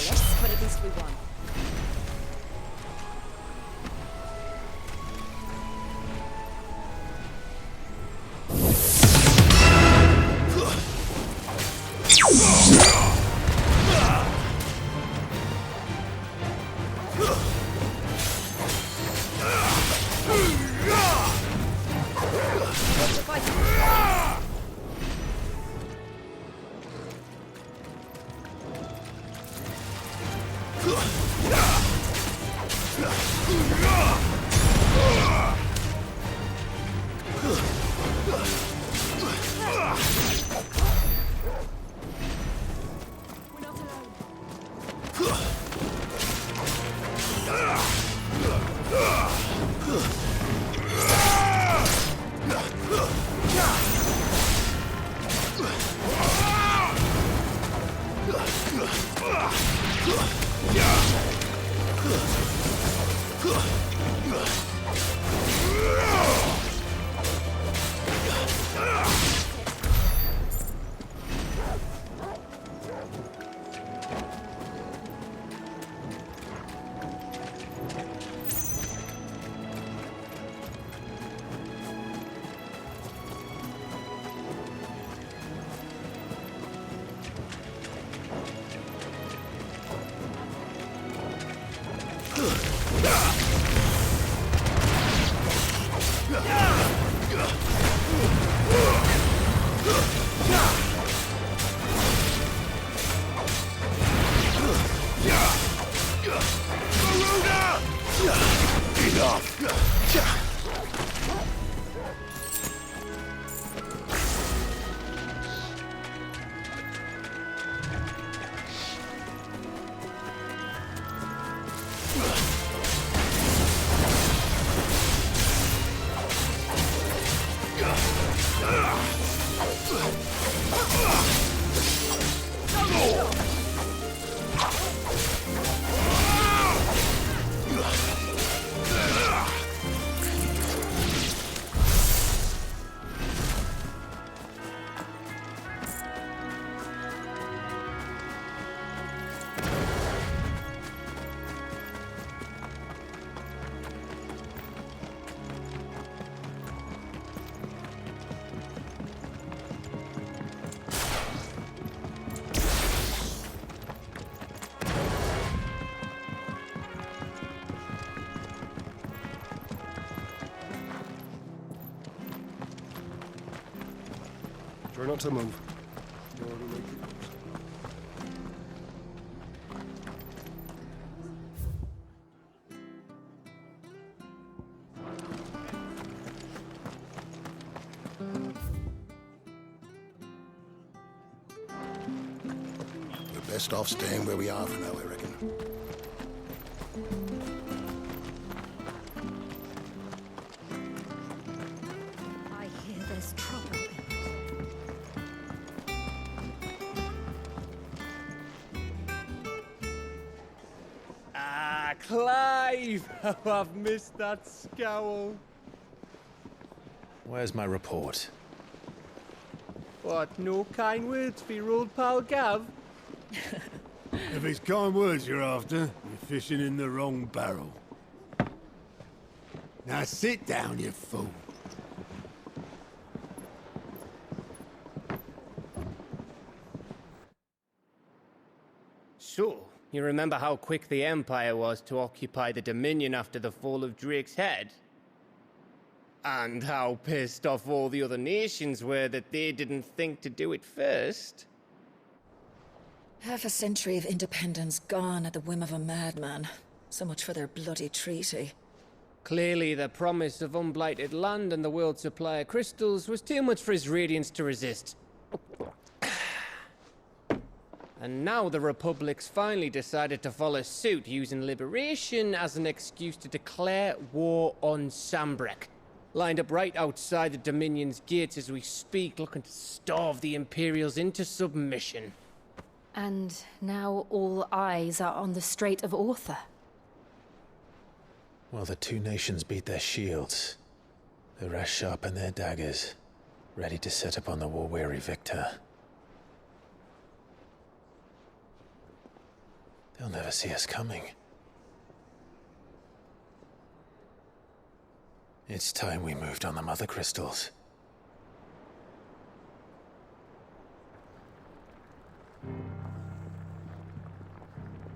victorious, but at least we won. Try not to move. We're best off staying where we are for now, I reckon. I hear there's trouble. Ah, Clive! Oh, I've missed that scowl. Where's my report? What, no kind words for your old pal Gav? If it's kind words you're after, you're fishing in the wrong barrel. Now sit down, you fool. So, you remember how quick the Empire was to occupy the Dominion after the fall of Drake's head? And how pissed off all the other nations were that they didn't think to do it first? Half a century of independence gone at the whim of a madman. So much for their bloody treaty. Clearly, the promise of unblighted land and the world's supply of crystals was too much for his radiance to resist. And now the Republic's finally decided to follow suit, using liberation as an excuse to declare war on Sambrek. Lined up right outside the Dominion's gates as we speak, looking to starve the Imperials into submission. And now all eyes are on the Strait of Author. Well, the two nations beat their shields. The rest sharpen their daggers, ready to set upon the war-weary victor. They'll never see us coming. It's time we moved on the mother crystals.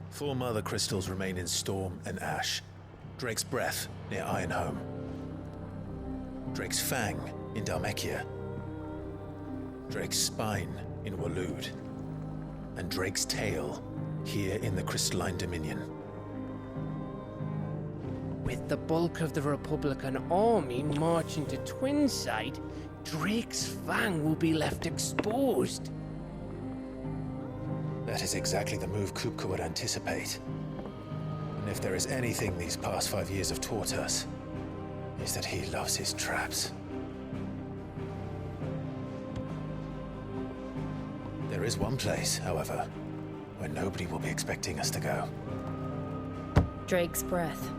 Four mother crystals remain in Storm and Ash. Drake's Breath near Ironhome. Drake's Fang in Dhalmekia. Drake's Spine in Waloed. And Drake's Tail here in the Crystalline Dominion. With the bulk of the Republican army marching to Twinside, Drake's Fang will be left exposed. That is exactly the move Kupka would anticipate. And if there is anything these past 5 years have taught us, is that he loves his traps. There is one place, however, where nobody will be expecting us to go. Drake's Breath.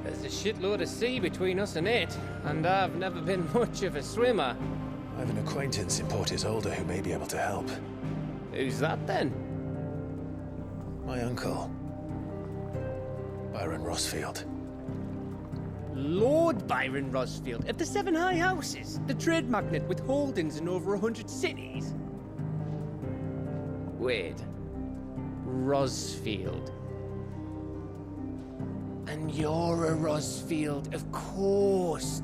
There's a shitload of sea between us and it, and I've never been much of a swimmer. I have an acquaintance in Port Isolde who may be able to help. Who's that then? My uncle, Byron Rosfield. Lord Byron Rosfield of the Seven High Houses, the trade magnate with holdings in over 100 cities. Wait, Rosfield. And you're a Rosfield, of course.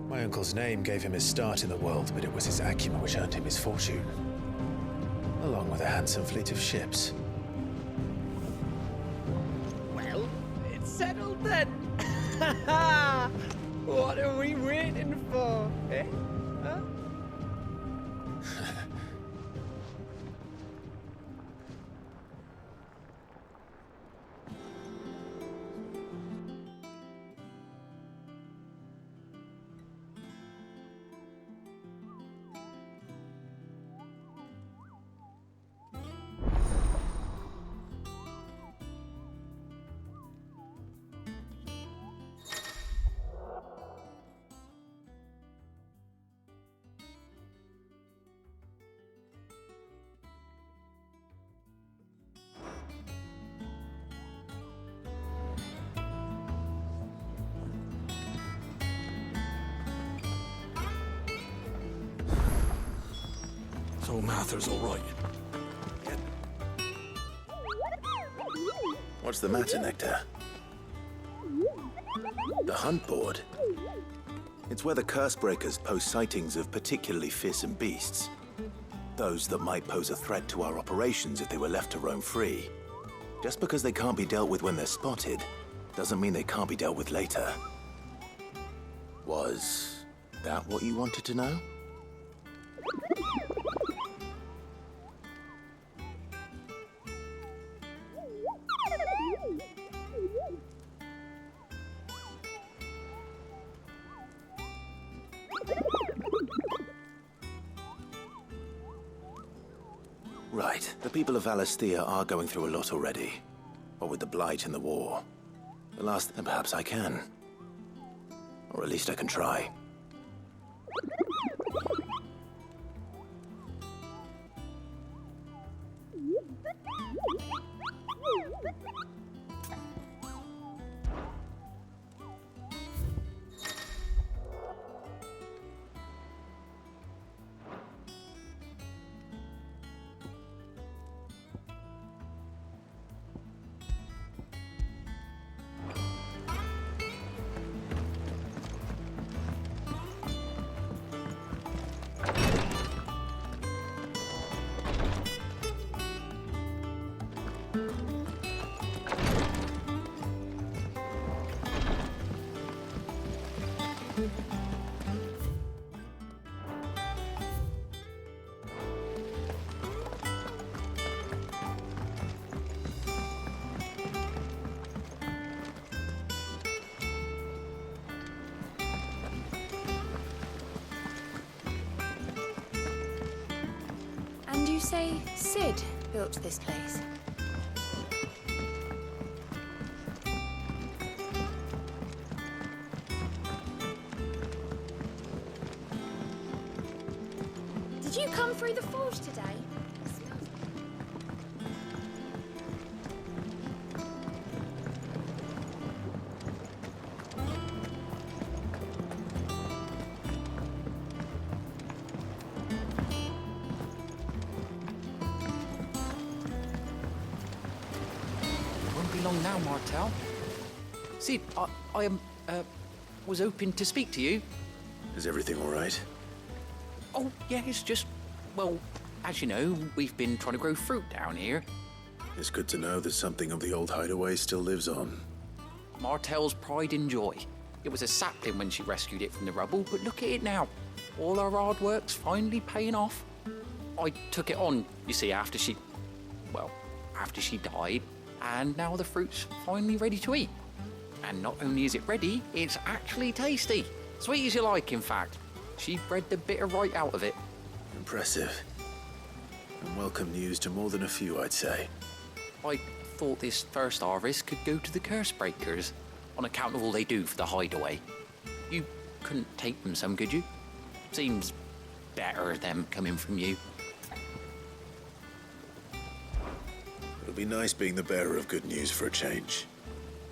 My uncle's name gave him his start in the world, but it was his acumen which earned him his fortune, along with a handsome fleet of ships. Well, it's settled then. What are we waiting for, eh? Huh? So Mather's all right. What's the matter, Nectar? The hunt board? It's where the Cursebreakers post sightings of particularly fearsome beasts. Those that might pose a threat to our operations if they were left to roam free. Just because they can't be dealt with when they're spotted, doesn't mean they can't be dealt with later. Was that what you wanted to know? Right. The people of Valisthea are going through a lot already. What with the Blight and the war. The last, then perhaps I can. Or at least I can try. And you say Sid built this place? Did you come through the forge today? It smells be long now, Martel. Sid, I was hoping to speak to you. Is everything all right? Oh, yeah, it's just, well, as you know, we've been trying to grow fruit down here. It's good to know that something of the old hideaway still lives on. Martel's pride and joy. It was a sapling when she rescued it from the rubble, but look at it now. All our hard work's finally paying off. I took it on, you see, after she died, and now the fruit's finally ready to eat. And not only is it ready, it's actually tasty. Sweet as you like, in fact. She bred the bitter right out of it. Impressive. And welcome news to more than a few, I'd say. I thought this first harvest could go to the curse breakers, on account of all they do for the hideaway. You couldn't take them some, could you? Seems better them coming from you. It'll be nice being the bearer of good news for a change.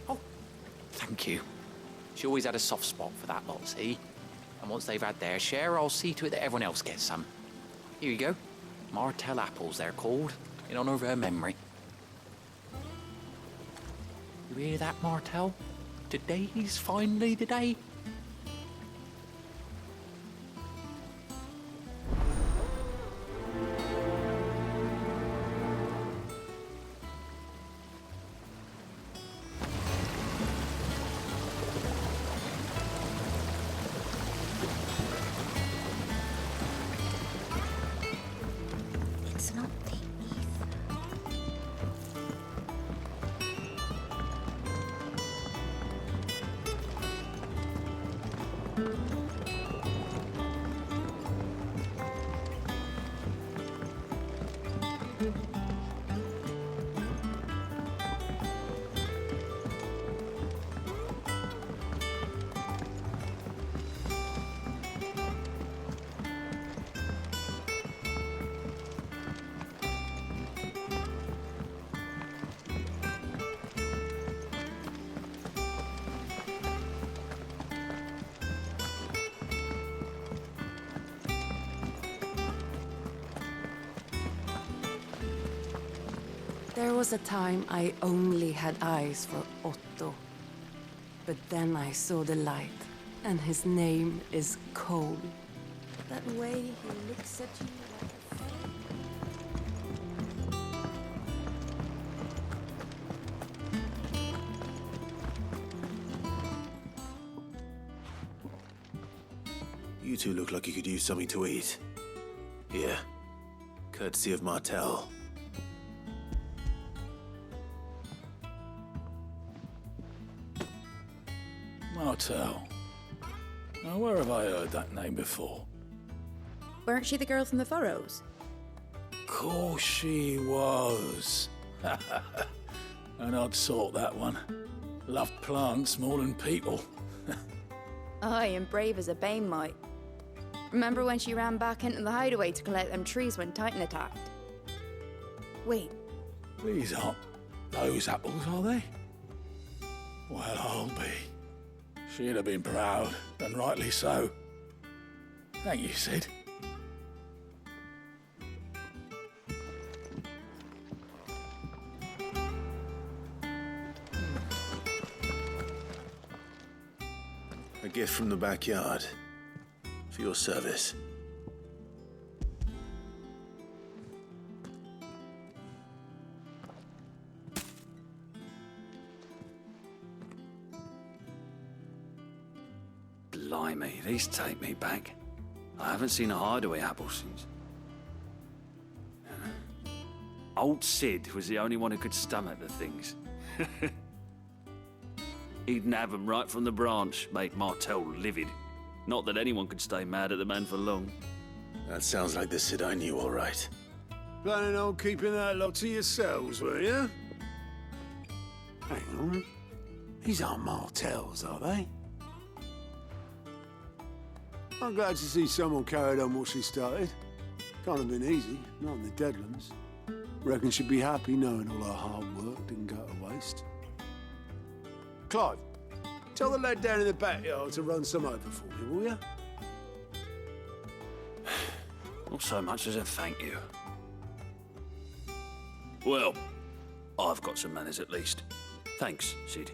Oh, thank you. She always had a soft spot for that lot, see? And once they've had their share, I'll see to it that everyone else gets some. Here you go. Martel apples, they're called, in honor of her memory. You hear that, Martel? Today's finally the day. It's not the There was a time I only had eyes for Otto. But then I saw the light, and his name is Cole. That way he looks at you like a You two look like you could use something to eat. Here. Courtesy of Martel. Martel. Now, where have I heard that name before? Weren't she the girl from the Furrows? Course she was. An odd sort, that one. Loved plants more than people. Aye, and brave as a bane might. Remember when she ran back into the hideaway to collect them trees when Titan attacked? Wait, These aren't those apples, are they? Well, I'll be. She'd have been proud, and rightly so. Thank you, Sid. A gift from the backyard. For your service. Blimey, these take me back. I haven't seen a hideaway apple since. Old Sid was the only one who could stomach the things. He'd nab 'em right from the branch, make Martel livid. Not that anyone could stay mad at the man for long. That sounds like the Sid I knew, all right. Planning on keeping that lot to yourselves, were you? Hang on. These aren't Martels, are they? I'm glad to see someone carried on what she started. Can't have been easy, not in the Deadlands. Reckon she'd be happy knowing all her hard work didn't go to waste. Clive, tell the lad down in the backyard to run some over for me, will you? Not so much as a thank you. Well, I've got some manners at least. Thanks, Sid.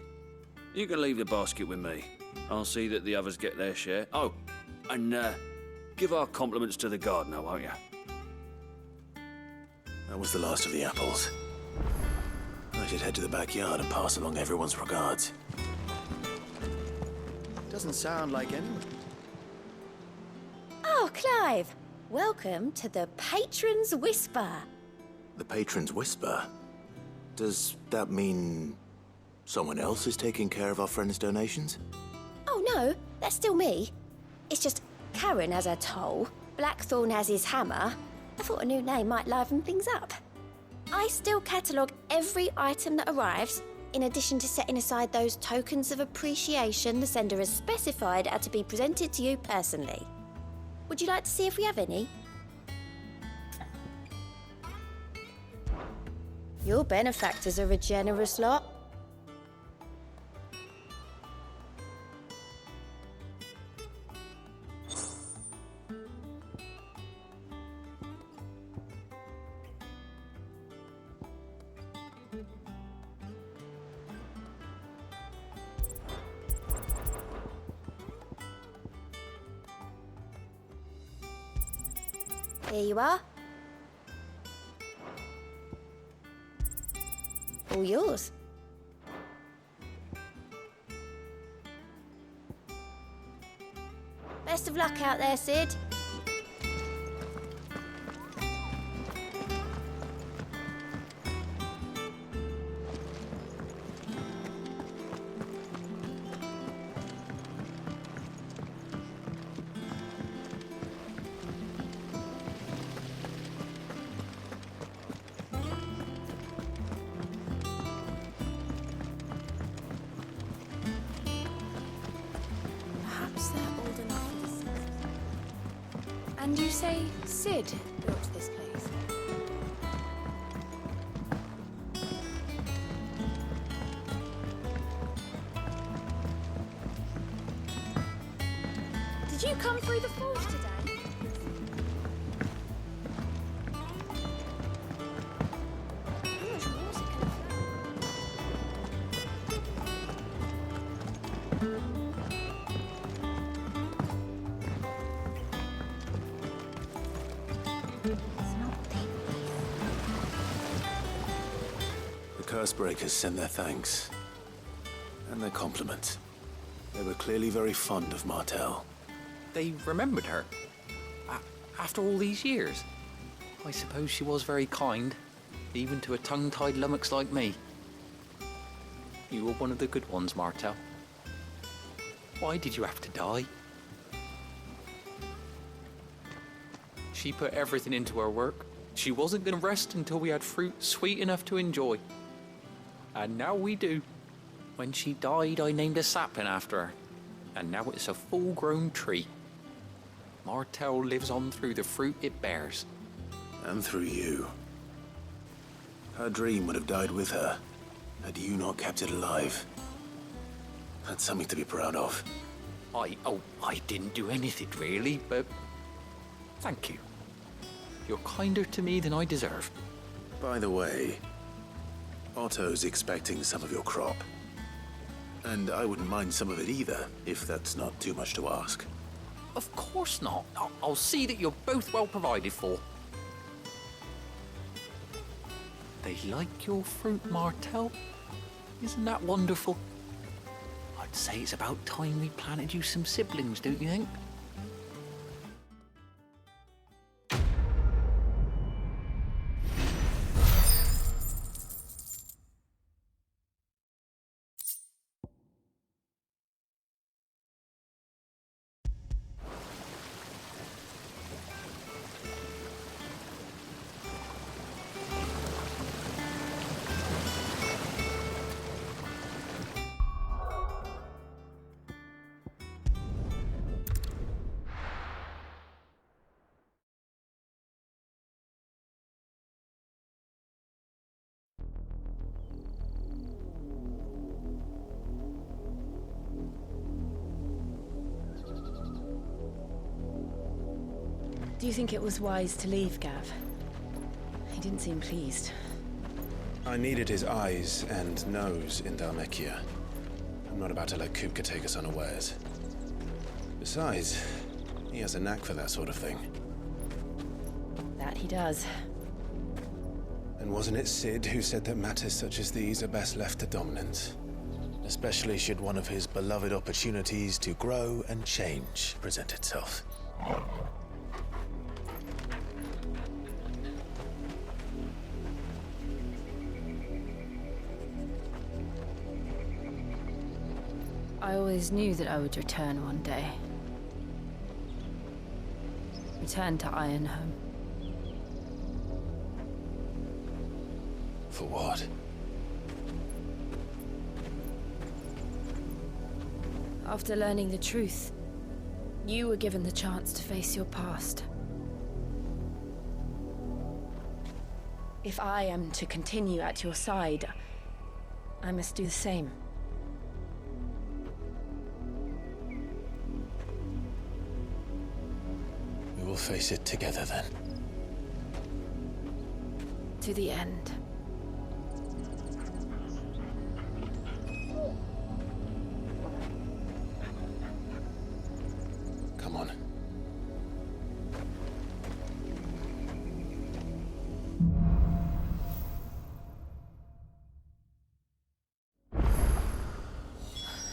You can leave the basket with me. I'll see that the others get their share. Oh, and give our compliments to the gardener, won't you? That was the last of the apples. I should head to the backyard and pass along everyone's regards. Doesn't sound like anyone. Oh, Clive! Welcome to the Patron's Whisper. The Patron's Whisper? Does that mean someone else is taking care of our friend's donations? Oh no, that's still me. It's just Karen has her toll, Blackthorn has his hammer. I thought a new name might liven things up. I still catalogue every item that arrives, in addition to setting aside those tokens of appreciation the sender has specified are to be presented to you personally. Would you like to see if we have any? Your benefactors are a generous lot. Here you are. All yours. Best of luck out there, Sid. And you say Sid built this place? Did you come through the forge today? How much water can Cursebreakers send their thanks. And their compliments. They were clearly very fond of Martel. They remembered her. After all these years. I suppose she was very kind, even to a tongue-tied lummox like me. You were one of the good ones, Martel. Why did you have to die? She put everything into her work. She wasn't going to rest until we had fruit sweet enough to enjoy. And now we do. When she died, I named a sapling after her. And now it's a full-grown tree. Martel lives on through the fruit it bears. And through you. Her dream would have died with her, had you not kept it alive. That's something to be proud of. I didn't do anything really, but thank you. You're kinder to me than I deserve. By the way, Otto's expecting some of your crop. And I wouldn't mind some of it either, if that's not too much to ask. Of course not. I'll see that you're both well provided for. They like your fruit, Martel. Isn't that wonderful? I'd say it's about time we planted you some siblings, don't you think? Do you think it was wise to leave, Gav? He didn't seem pleased. I needed his eyes and nose in Dhalmekia. I'm not about to let Kupka take us unawares. Besides, he has a knack for that sort of thing. That he does. And wasn't it Sid who said that matters such as these are best left to dominance? Especially should one of his beloved opportunities to grow and change present itself. I always knew that I would return one day. Return to Ironhome. For what? After learning the truth, you were given the chance to face your past. If I am to continue at your side, I must do the same. We will face it together then. To the end. Come on.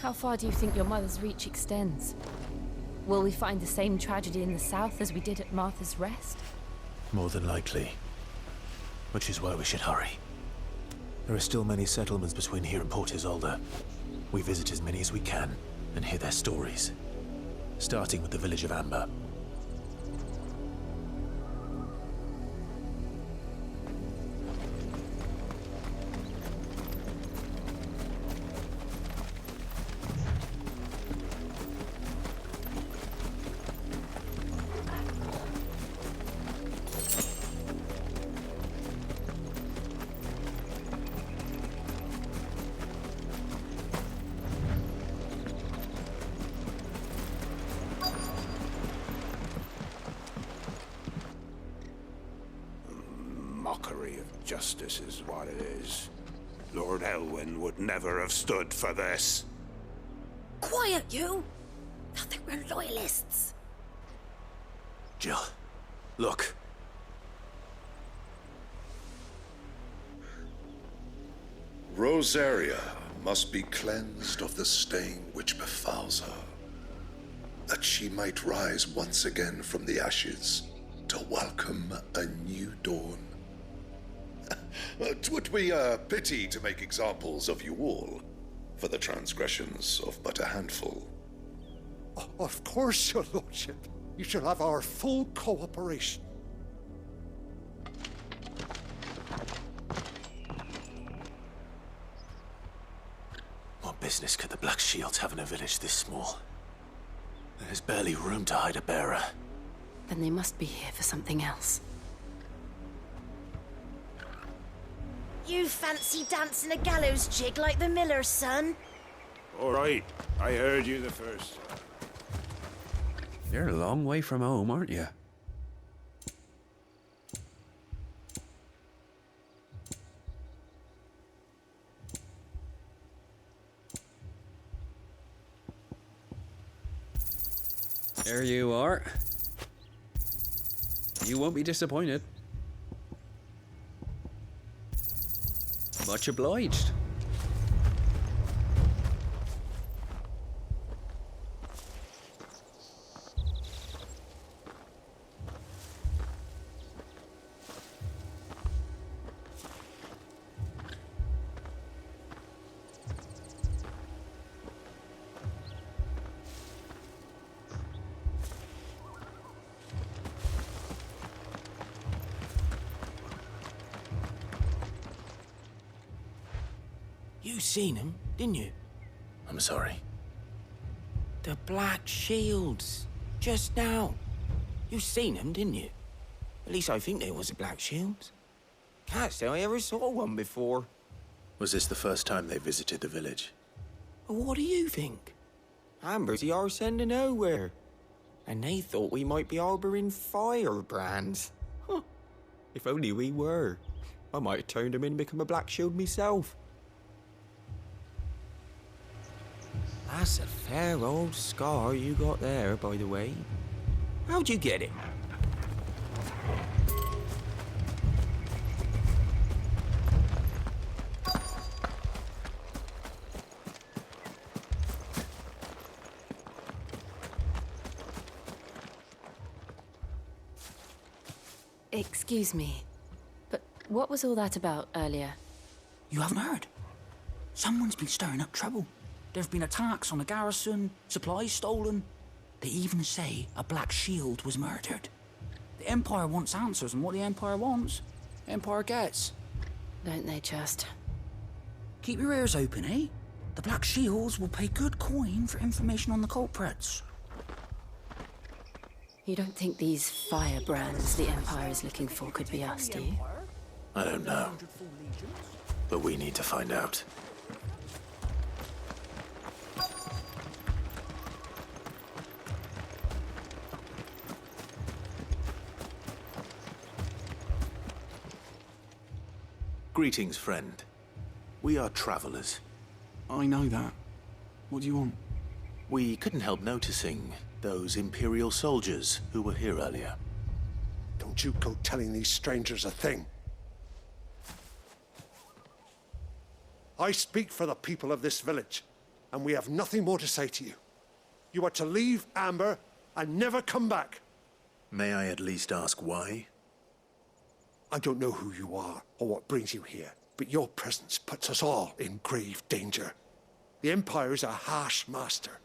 How far do you think your mother's reach extends? Will we find the same tragedy in the south as we did at Martha's Rest? More than likely. Which is why we should hurry. There are still many settlements between here and Port Isolde. We visit as many as we can and hear their stories. Starting with the village of Amber. Mockery of justice is what it is. Lord Elwyn would never have stood for this. Quiet, you! Thought they were loyalists. Jill, look. Rosaria must be cleansed of the stain which befouls her, that she might rise once again from the ashes to welcome a new dawn. 'Twould be a pity to make examples of you all, for the transgressions of but a handful. Of course, your lordship. You shall have our full cooperation. What business could the Black Shields have in a village this small? There's barely room to hide a bearer. Then they must be here for something else. You fancy dancing a gallows jig like the miller's son? All right, I heard you the first. You're a long way from home, aren't you? There you are. You won't be disappointed. Much obliged. You seen him, didn't you? I'm sorry. The Black Shields. Just now. You seen them, didn't you? At least I think there was a Black Shields. Can't say I ever saw one before. Was this the first time they visited the village? What do you think? Amber's the arse end of nowhere. And they thought we might be harboring firebrands. Huh. If only we were. I might have turned him in and become a Black Shield myself. That's a fair old scar you got there, by the way. How'd you get it? Excuse me, but what was all that about earlier? You haven't heard? Someone's been stirring up trouble. There have been attacks on the garrison, supplies stolen. They even say a Black Shield was murdered. The Empire wants answers, and what the Empire wants, Empire gets. Don't they just? Keep your ears open, eh? The Black Shields will pay good coin for information on the culprits. You don't think these firebrands the Empire is looking for could be us, do you? I don't know. But we need to find out. Greetings, friend. We are travelers. I know that. What do you want? We couldn't help noticing those Imperial soldiers who were here earlier. Don't you go telling these strangers a thing. I speak for the people of this village, and we have nothing more to say to you. You are to leave Amber and never come back. May I at least ask why? I don't know who you are or what brings you here, but your presence puts us all in grave danger. The Empire is a harsh master.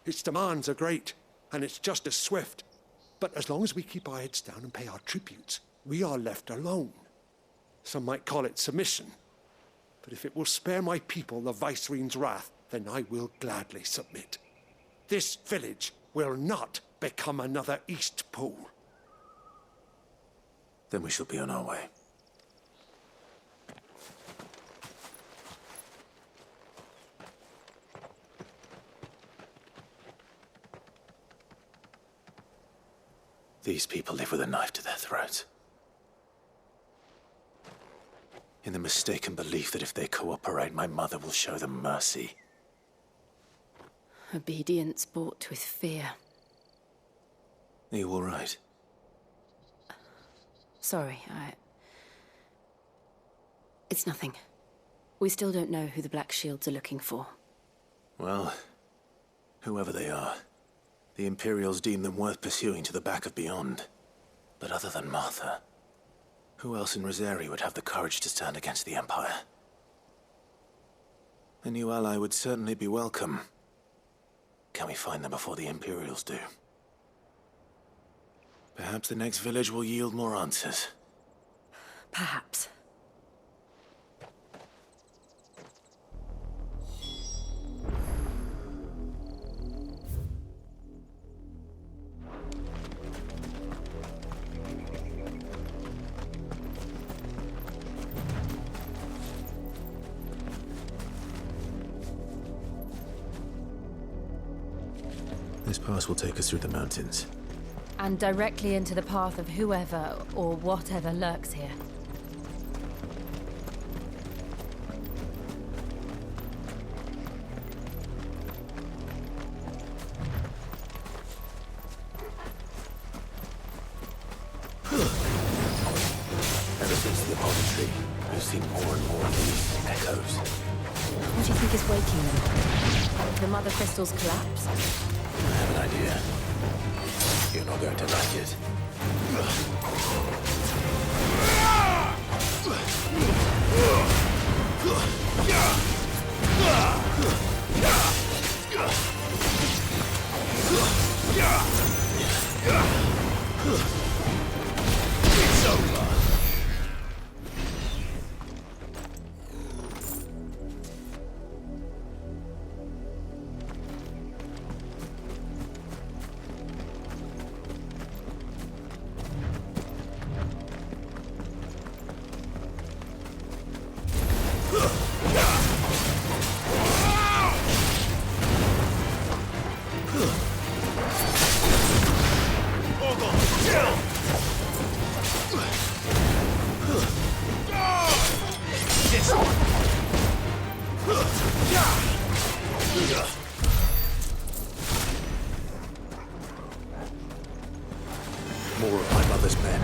Its demands are great, and its justice swift. But as long as we keep our heads down and pay our tributes, we are left alone. Some might call it submission. But if it will spare my people the Viceroy's wrath, then I will gladly submit. This village will not become another East Pole. Then we shall be on our way. These people live with a knife to their throats. In the mistaken belief that if they cooperate, my mother will show them mercy. Obedience bought with fear. Are you all right? Sorry, It's nothing. We still don't know who the Black Shields are looking for. Well, whoever they are, the Imperials deem them worth pursuing to the back of beyond. But other than Martha, who else in Rosari would have the courage to stand against the Empire? A new ally would certainly be welcome. Can we find them before the Imperials do? Perhaps the next village will yield more answers. Perhaps. This pass will take us through the mountains. And directly into the path of whoever or whatever lurks here. Ever since the apostrophe, we've seen more and more of these echoes. What do you think is waking them? The Mother Crystal's collapse? I have an idea. You're not going to like it. It's over. More of my mother's men.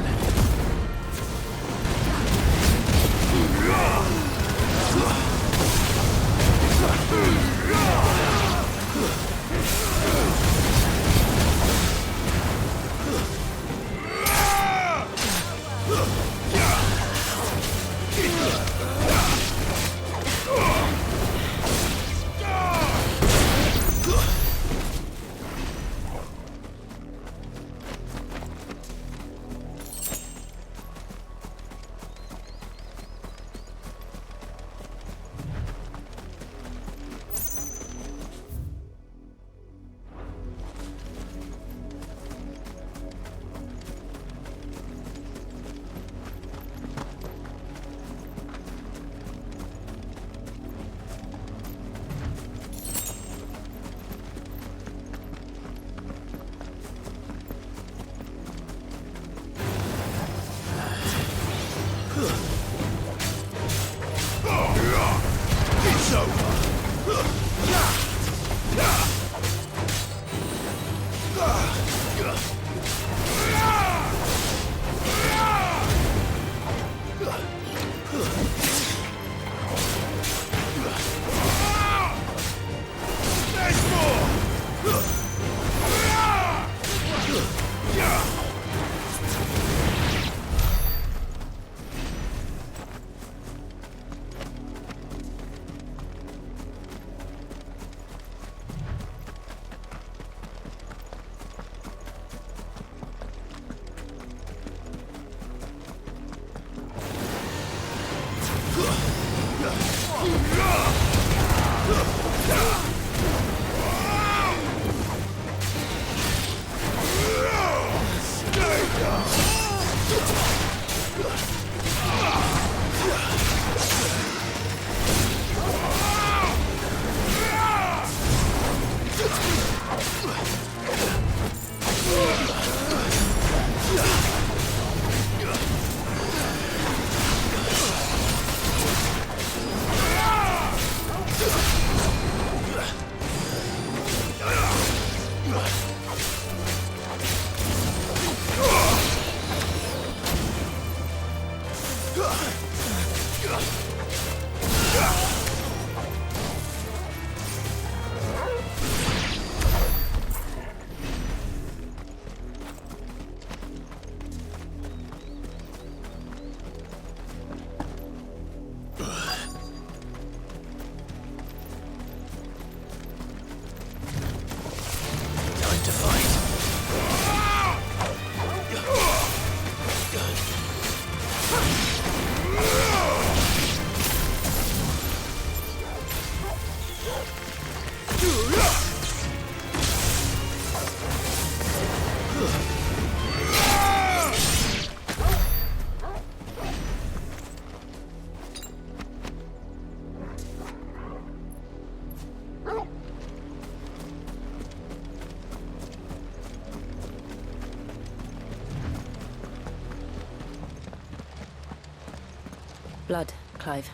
Blood, Clive.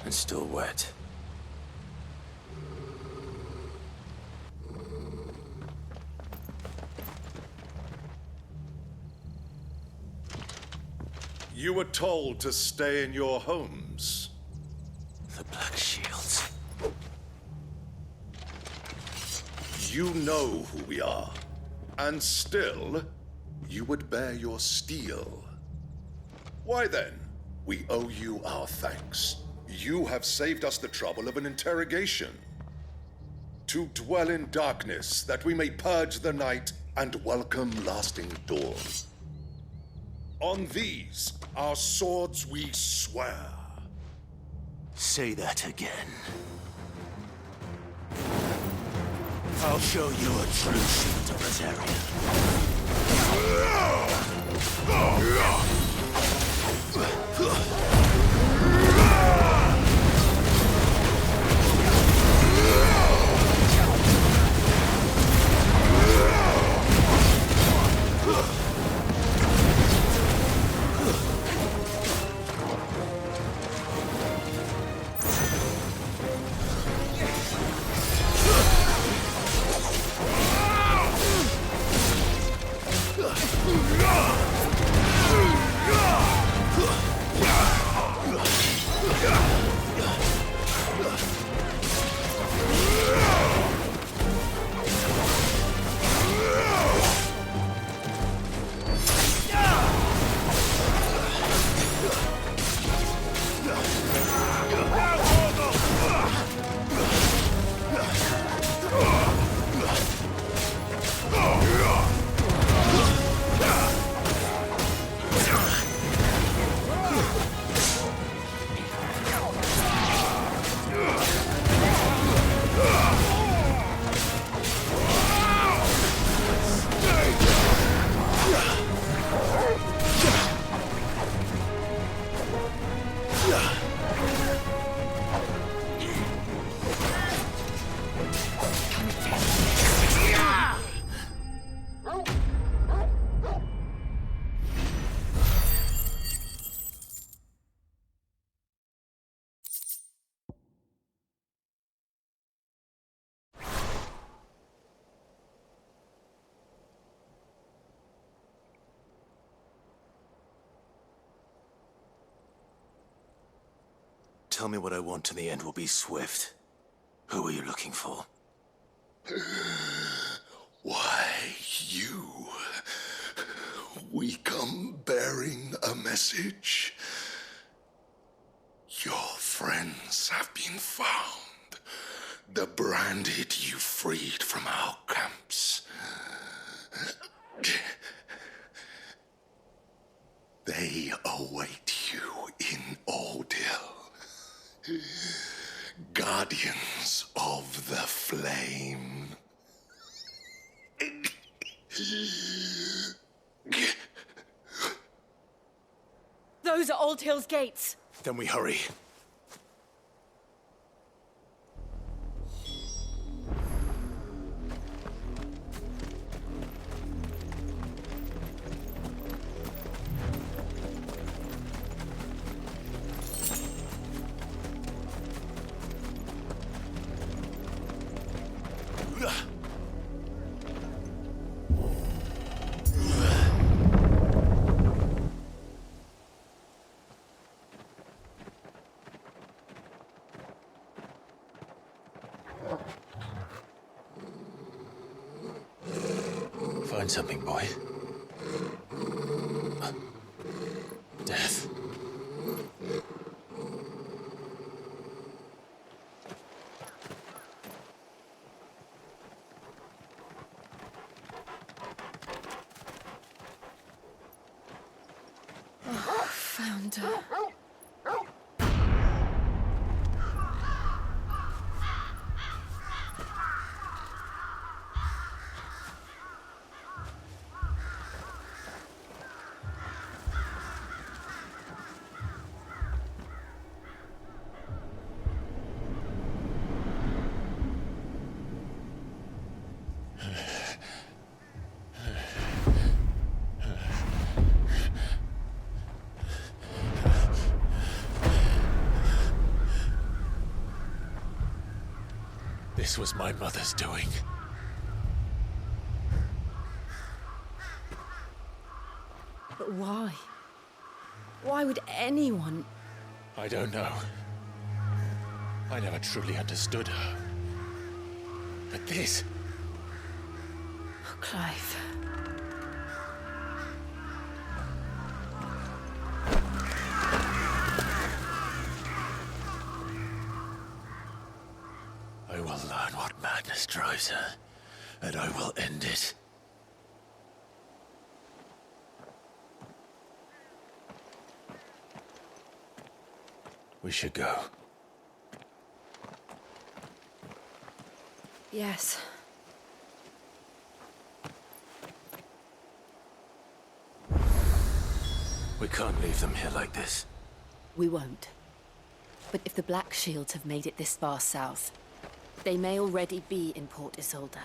And still wet. You were told to stay in your homes. The Black Shields. You know who we are. And still, you would bear your steel. Why then, we owe you our thanks. You have saved us the trouble of an interrogation. To dwell in darkness, that we may purge the night and welcome lasting dawn. On these, our swords we swear. Say that again. I'll show you a true shield Tell me what I want and the end will be swift. Who are you looking for? Why, you. We come bearing a message. Your friends have been found. The branded you freed from our camps. They await you in Ordeal. Guardians of the Flame. Those are Old Hill's gates. Then we hurry. Find something, boy. Death. Oh, found her. This was my mother's doing. But why? Why would anyone... I don't know. I never truly understood her. But this... Oh, Clive. I will learn what madness drives her, and I will end it. We should go. Yes. We can't leave them here like this. We won't. But if the Black Shields have made it this far south, they may already be in Port Isolde.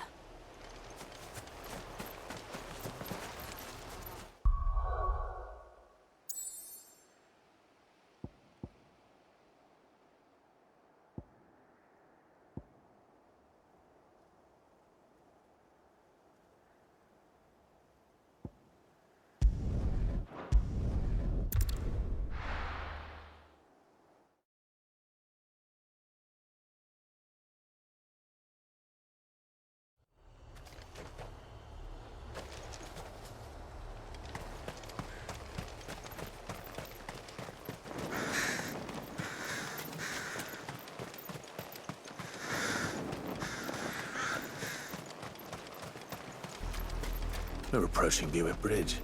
We're approaching Buick Bridge.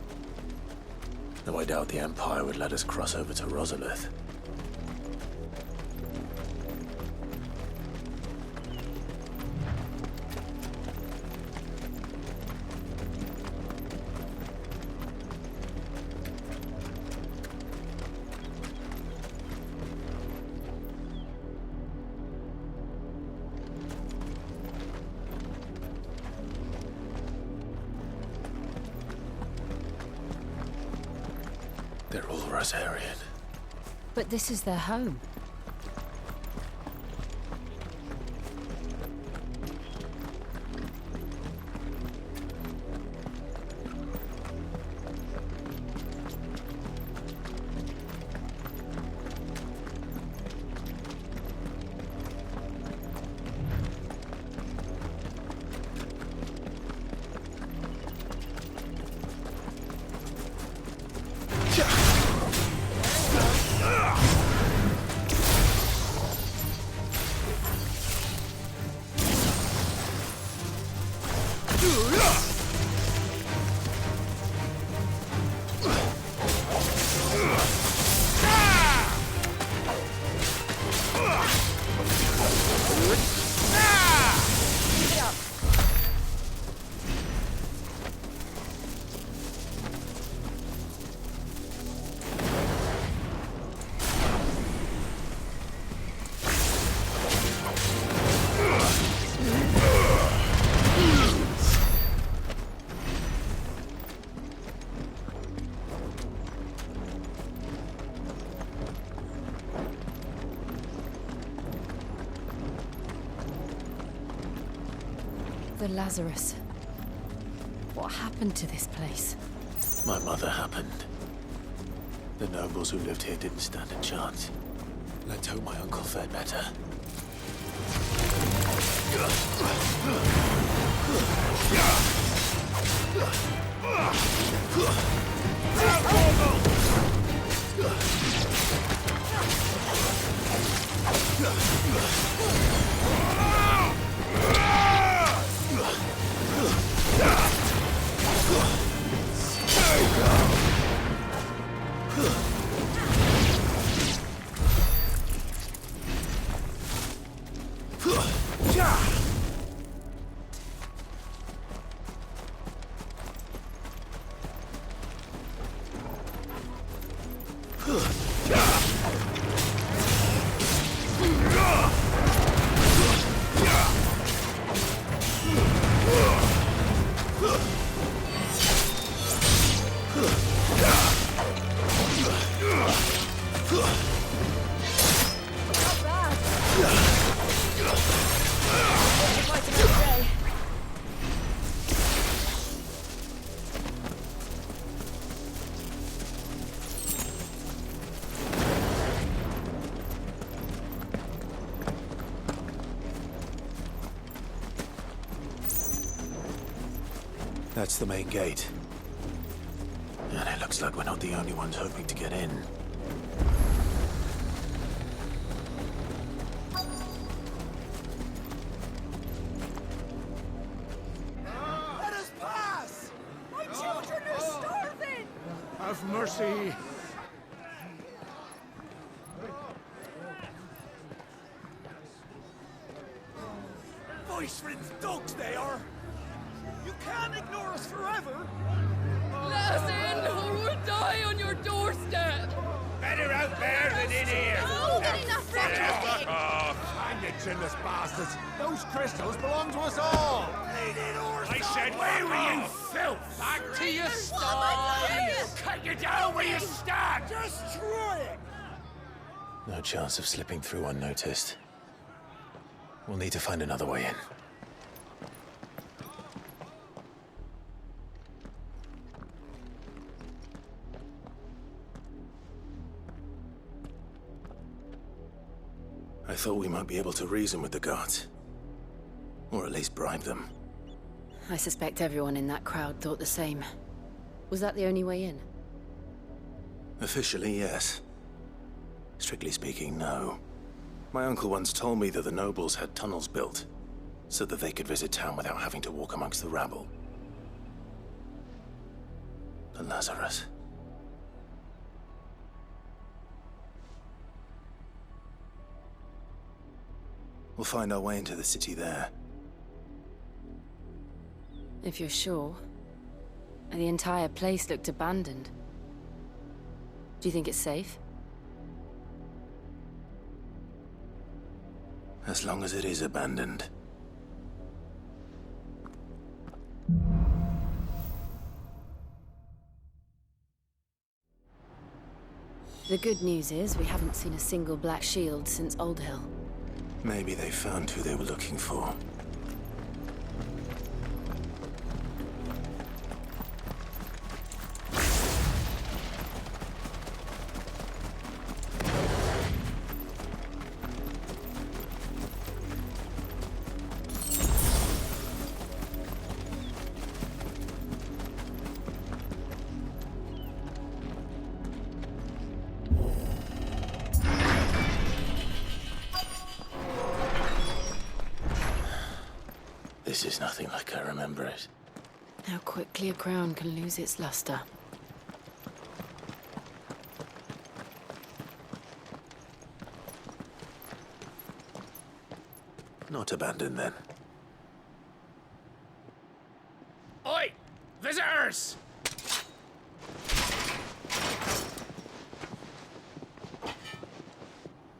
Though I doubt the Empire would let us cross over to Rosalith. Rosarian. But this is their home. The Lazarus. What happened to this place? My mother happened. The nobles who lived here didn't stand a chance. Let's hope my uncle fared better. That's the main gate. And it looks like we're not the only ones hoping to get in. Let us pass! My children are starving! Have mercy! Voice-ridden dogs they are! You can't ignore us forever! Let us in, or we'll die on your doorstep! Better out there than in here! Oh, get enough Fuck off! Hang you chinless bastards! Those crystals belong to us all! I said, where were you, filth? Back to your stall! Cut you down where you stand! Destroy it! No chance of slipping through unnoticed. We'll need to find another way in. I thought we might be able to reason with the guards. Or at least bribe them. I suspect everyone in that crowd thought the same. Was that the only way in? Officially, yes. Strictly speaking, no. My uncle once told me that the nobles had tunnels built, so that they could visit town without having to walk amongst the rabble. The Lazarus. We'll find our way into the city there. If you're sure. The entire place looked abandoned. Do you think it's safe? As long as it is abandoned. The good news is we haven't seen a single black shield since Old Hill. Maybe they found who they were looking for. This is nothing like I remember it. How quickly a crown can lose its luster. Not abandoned then. Oi! Visitors!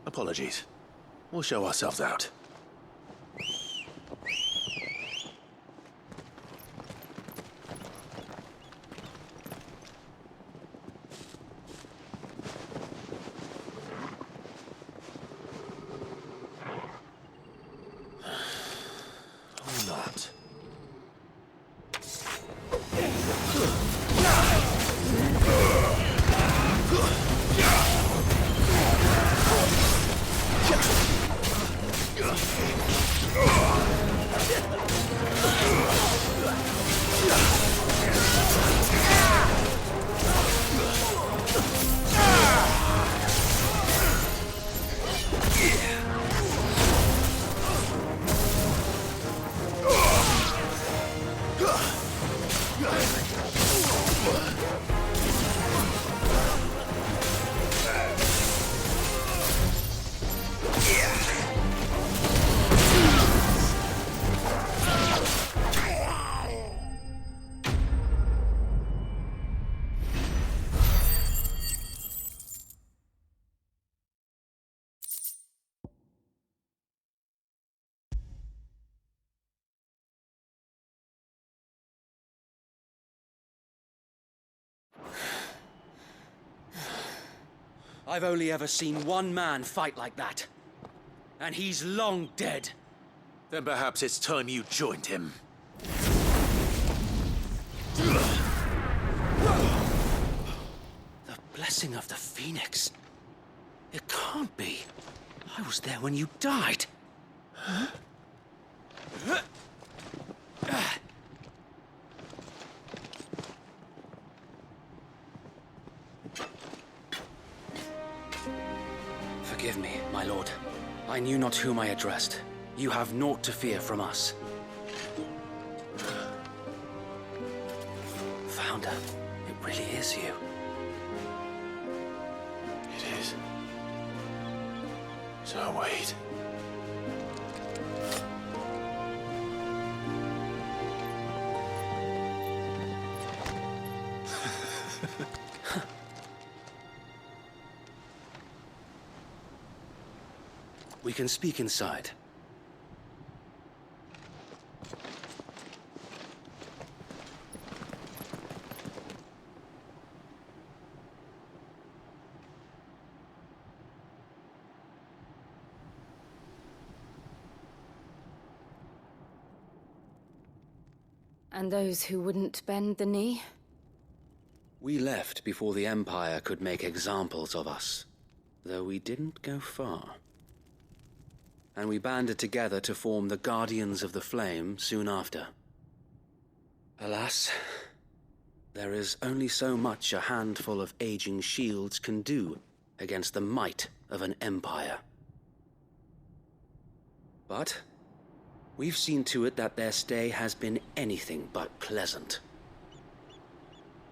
Apologies. We'll show ourselves out. Or not. I've only ever seen one man fight like that. And he's long dead. Then perhaps it's time you joined him. The blessing of the Phoenix. It can't be. I was there when you died. Huh? Forgive me, my lord. I knew not whom I addressed. You have naught to fear from us. Founder, it really is you. It is. So wait. We can speak inside. And those who wouldn't bend the knee? We left before the Empire could make examples of us, though we didn't go far. And we banded together to form the Guardians of the Flame soon after. Alas, there is only so much a handful of aging shields can do against the might of an empire. But we've seen to it that their stay has been anything but pleasant.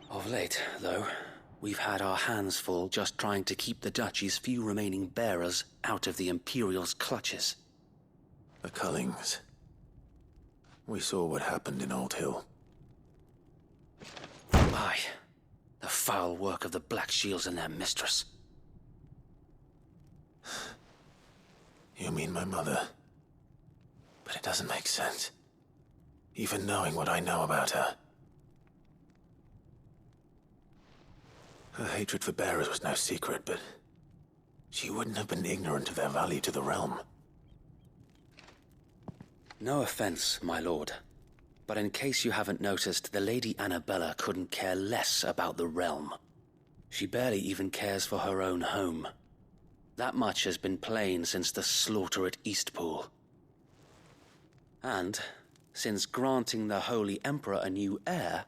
Of late, though, we've had our hands full just trying to keep the Duchy's few remaining bearers out of the Imperial's clutches. The Cullings. We saw what happened in Old Hill. Aye. The foul work of the Black Shields and their mistress. You mean my mother? But it doesn't make sense. Even knowing what I know about her. Her hatred for bearers was no secret, but she wouldn't have been ignorant of their value to the realm. No offense, my lord, but in case you haven't noticed, the Lady Annabella couldn't care less about the realm. She barely even cares for her own home. That much has been plain since the slaughter at Eastpool. And, since granting the Holy Emperor a new heir,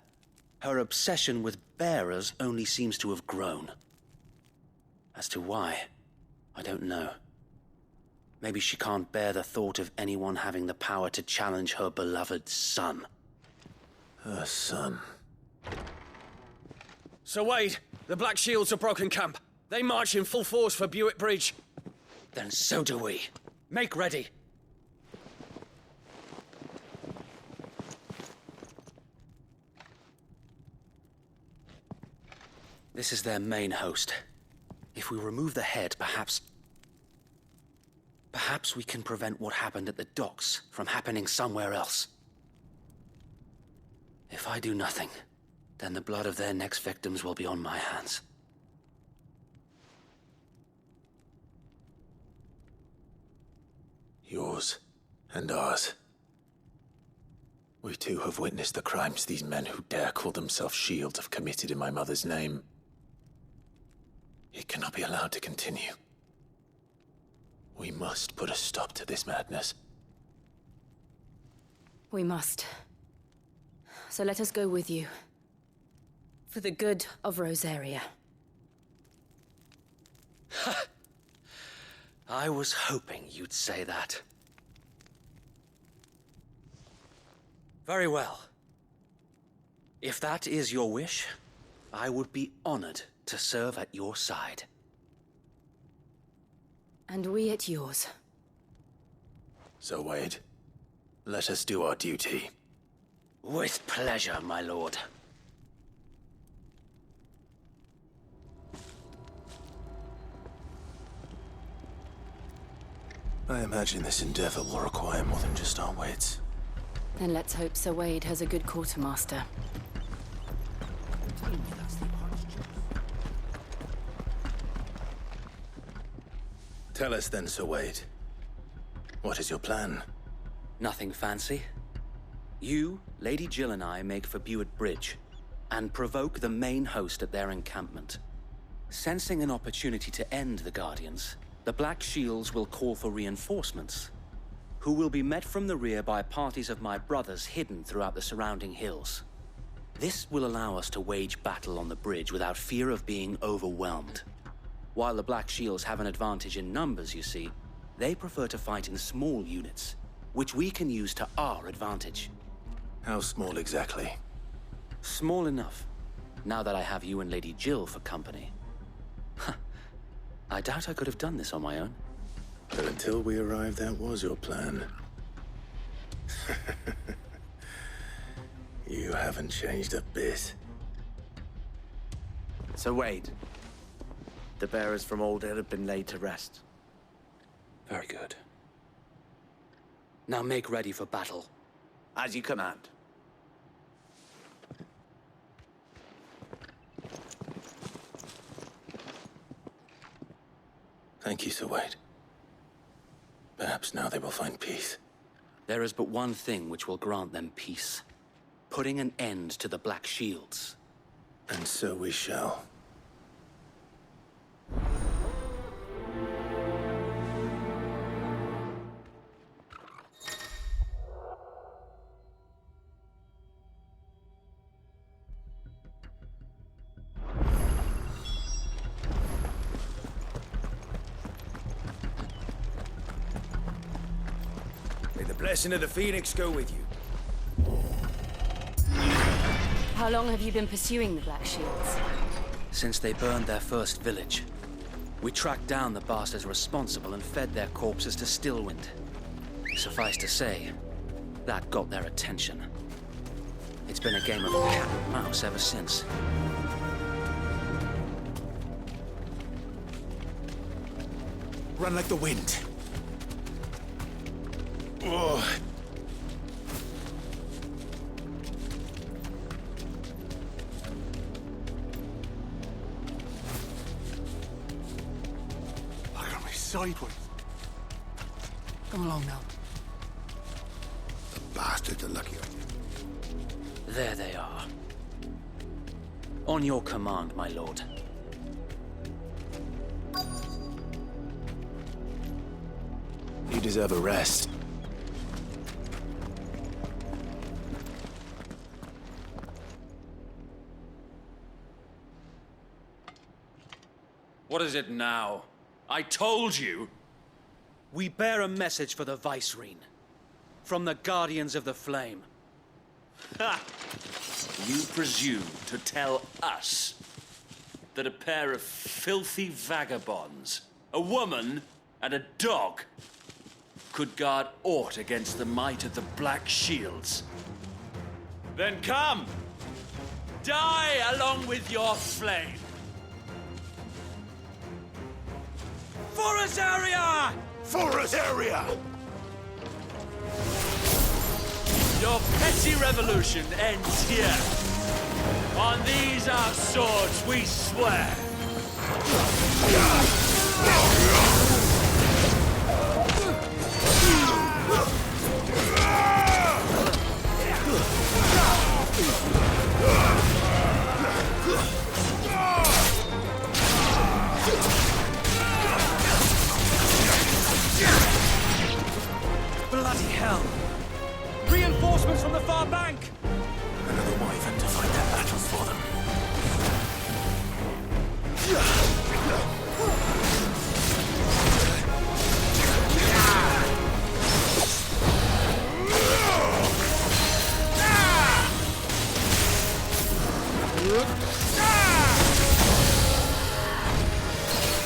her obsession with bearers only seems to have grown. As to why, I don't know. Maybe she can't bear the thought of anyone having the power to challenge her beloved son. Her son. Sir Wade, the Black Shields have broken camp. They march in full force for Buick Bridge. Then so do we. Make ready. This is their main host. If we remove the head, perhaps we can prevent what happened at the docks from happening somewhere else. If I do nothing, then the blood of their next victims will be on my hands. Yours and ours. We too have witnessed the crimes these men who dare call themselves shields have committed in my mother's name. It cannot be allowed to continue. We must put a stop to this madness. We must. So let us go with you. For the good of Rosaria. I was hoping you'd say that. Very well. If that is your wish, I would be honored to serve at your side. And we at yours. So, Wade, let us do our duty. With pleasure, my lord. I imagine this endeavor will require more than just our wits. Then let's hope Sir Wade has a good quartermaster. Tell us then, Sir Wade. What is your plan? Nothing fancy. You, Lady Jill and I make for Buick Bridge, and provoke the main host at their encampment. Sensing an opportunity to end the Guardians, the Black Shields will call for reinforcements, who will be met from the rear by parties of my brothers hidden throughout the surrounding hills. This will allow us to wage battle on the bridge without fear of being overwhelmed. While the Black Shields have an advantage in numbers, you see, they prefer to fight in small units, which we can use to our advantage. How small exactly? Small enough, now that I have you and Lady Jill for company. I doubt I could have done this on my own. But until we arrived, that was your plan. You haven't changed a bit. So Wade, the bearers from Oldale have been laid to rest. Very good. Now make ready for battle. As you command. Thank you, Sir Wade. Perhaps now they will find peace. There is but one thing which will grant them peace. Putting an end to the Black Shields. And so we shall. May the blessing of the Phoenix go with you. How long have you been pursuing the Black Shields? Since they burned their first village. We tracked down the bastards responsible and fed their corpses to Stillwind. Suffice to say, that got their attention. It's been a game of cat and mouse ever since. Run like the wind. Oh. sideways. Come along now. Bastards are lucky on you. There they are. On your command, my lord. You deserve a rest. What is it now? I told you! We bear a message for the Vicereine. From the Guardians of the Flame. Ha! You presume to tell us that a pair of filthy vagabonds, a woman and a dog, could guard aught against the might of the Black Shields? Then come! Die along with your flame! For Azaria! For Azaria! Your petty revolution ends here. On these our swords we swear. Bloody hell! Reinforcements from the far bank! Another wyvern to fight that battle for them.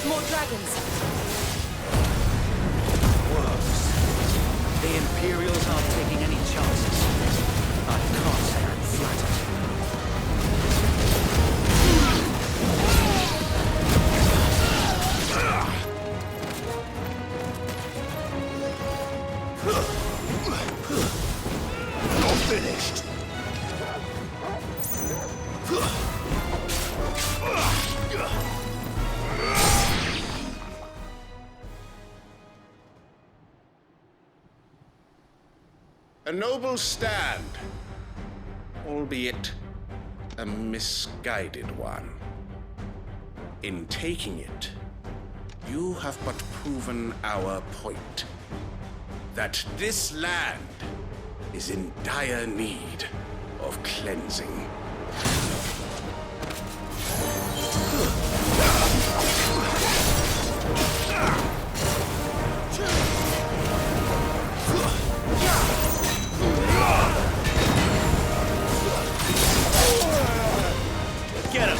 More dragons! The Imperials aren't taking any chances. I can't say I'm flattered. You're finished. A noble stand, albeit a misguided one. In taking it, you have but proven our point, that this land is in dire need of cleansing. Get him!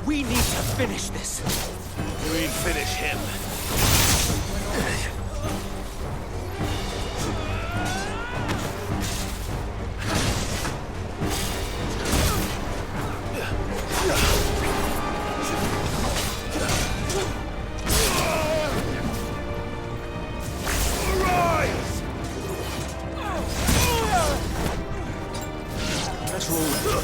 We need to finish this. You mean finish him? Let's roll.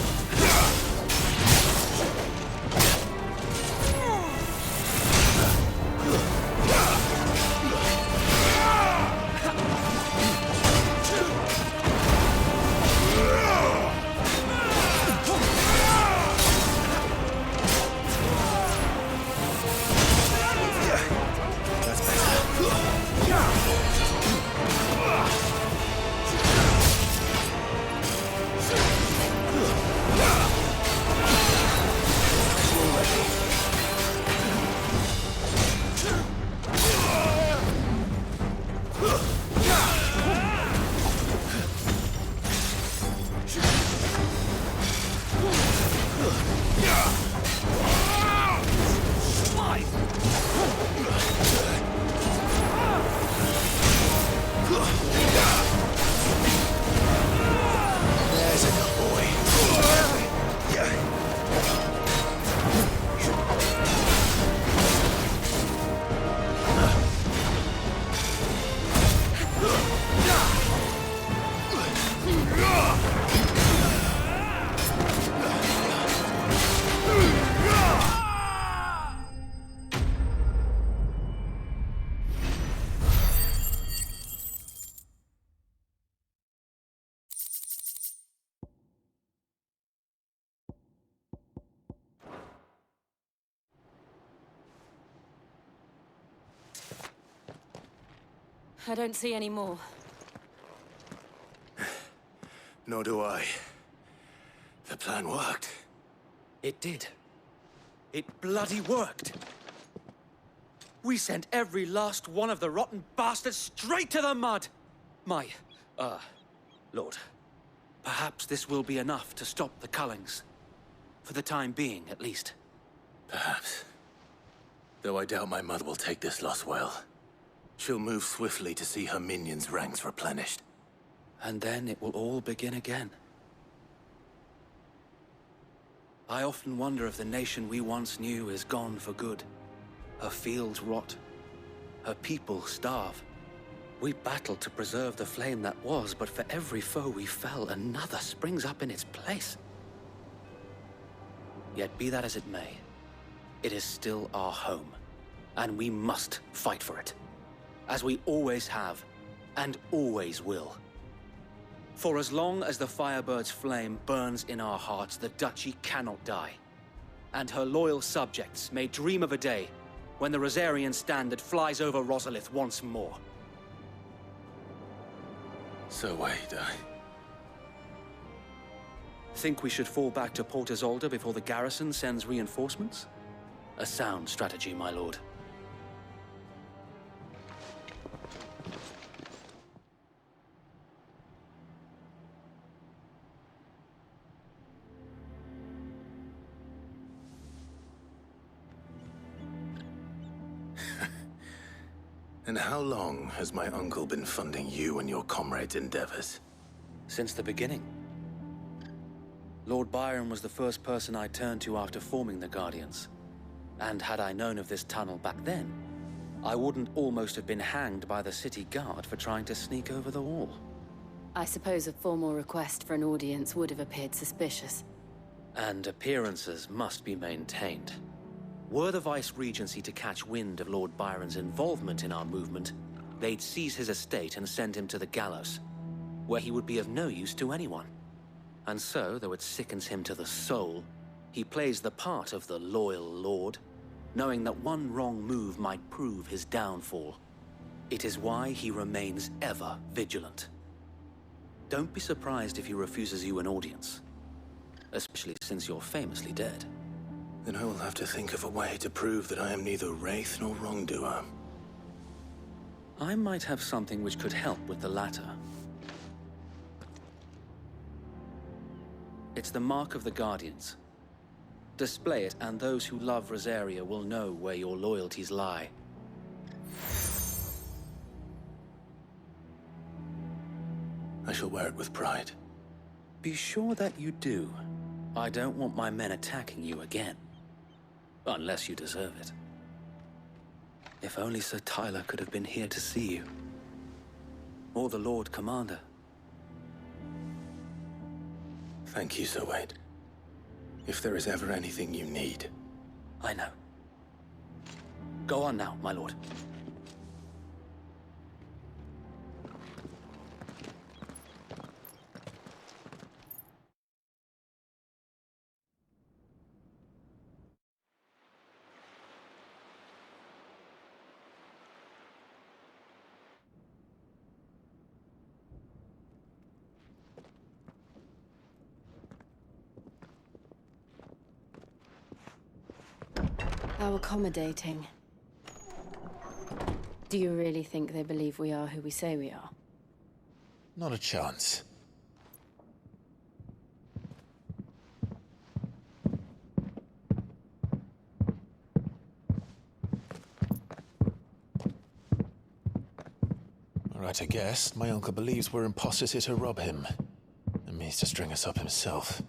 I don't see any more. Nor do I. The plan worked. It did. It bloody worked. We sent every last one of the rotten bastards straight to the mud! Lord, perhaps this will be enough to stop the Cullings. For the time being, at least. Perhaps. Though I doubt my mother will take this loss well. She'll move swiftly to see her minions' ranks replenished. And then it will all begin again. I often wonder if the nation we once knew is gone for good. Her fields rot. Her people starve. We battled to preserve the flame that was, but for every foe we fell, another springs up in its place. Yet be that as it may, it is still our home, and we must fight for it. As we always have, and always will. For as long as the Firebird's flame burns in our hearts, the Duchy cannot die. And her loyal subjects may dream of a day when the Rosarian standard flies over Rosalith once more. So wait, Think we should fall back to Port Isolde before the garrison sends reinforcements? A sound strategy, my lord. And how long has my uncle been funding you and your comrades' endeavors? Since the beginning. Lord Byron was the first person I turned to after forming the Guardians. And had I known of this tunnel back then, I wouldn't almost have been hanged by the city guard for trying to sneak over the wall. I suppose a formal request for an audience would have appeared suspicious. And appearances must be maintained. Were the Vice-Regency to catch wind of Lord Byron's involvement in our movement, they'd seize his estate and send him to the gallows, where he would be of no use to anyone. And so, though it sickens him to the soul, he plays the part of the loyal lord, knowing that one wrong move might prove his downfall. It is why he remains ever vigilant. Don't be surprised if he refuses you an audience, especially since you're famously dead. Then I will have to think of a way to prove that I am neither wraith nor wrongdoer. I might have something which could help with the latter. It's the mark of the Guardians. Display it, and those who love Rosaria will know where your loyalties lie. I shall wear it with pride. Be sure that you do. I don't want my men attacking you again. Unless you deserve it. If only Sir Tyler could have been here to see you. Or the Lord Commander. Thank you, Sir Wade. If there is ever anything you need. I know. Go on now, my lord. How accommodating. Do you really think they believe we are who we say we are? Not a chance. All right, I guess. My uncle believes we're imposters here to rob him. And means to string us up himself.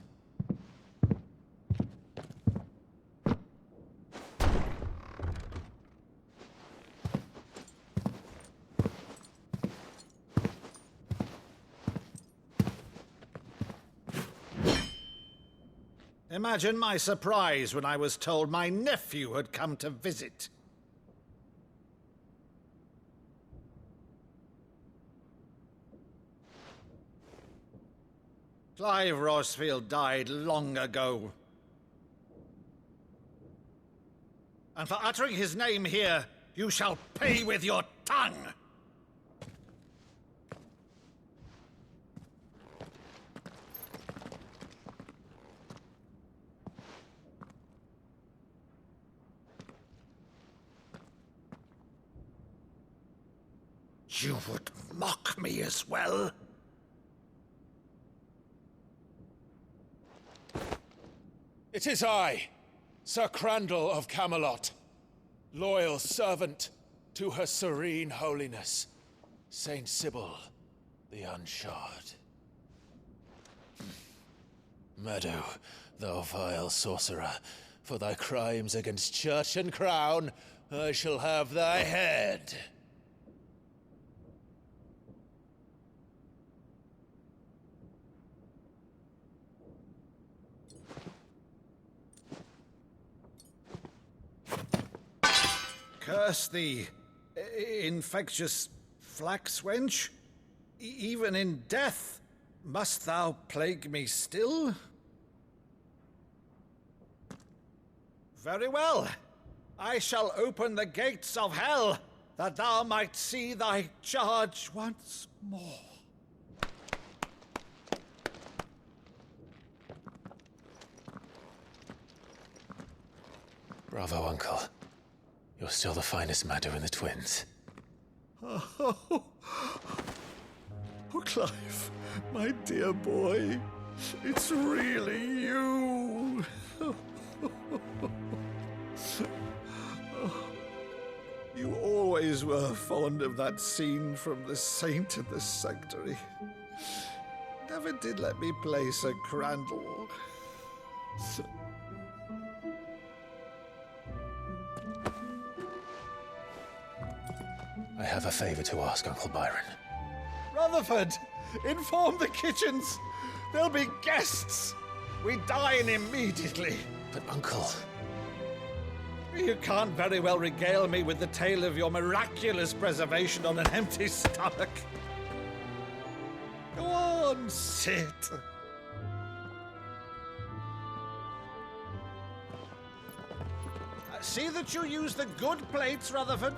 Imagine my surprise when I was told my nephew had come to visit. Clive Rosfield died long ago. And for uttering his name here, you shall pay with your tongue! You would mock me as well? It is I, Sir Crandall of Camelot, loyal servant to Her Serene Holiness, Saint Sybil the Unshod. Meadow, thou vile sorcerer, for thy crimes against church and crown, I shall have thy head. Curse thee, infectious flax wench. Even in death, must thou plague me still? Very well. I shall open the gates of hell, that thou might see thy charge once more. Bravo, Uncle. You're still the finest Meadow in the twins. Oh, Clive, my dear boy, it's really you. You always were fond of that scene from The Saint and the Sanctuary. Never did let me play Sir Crandall. I have a favor to ask, Uncle Byron. Rutherford, inform the kitchens. There'll be guests. We dine immediately. But, Uncle... You can't very well regale me with the tale of your miraculous preservation on an empty stomach. Go on, sit. See that you use the good plates, Rutherford.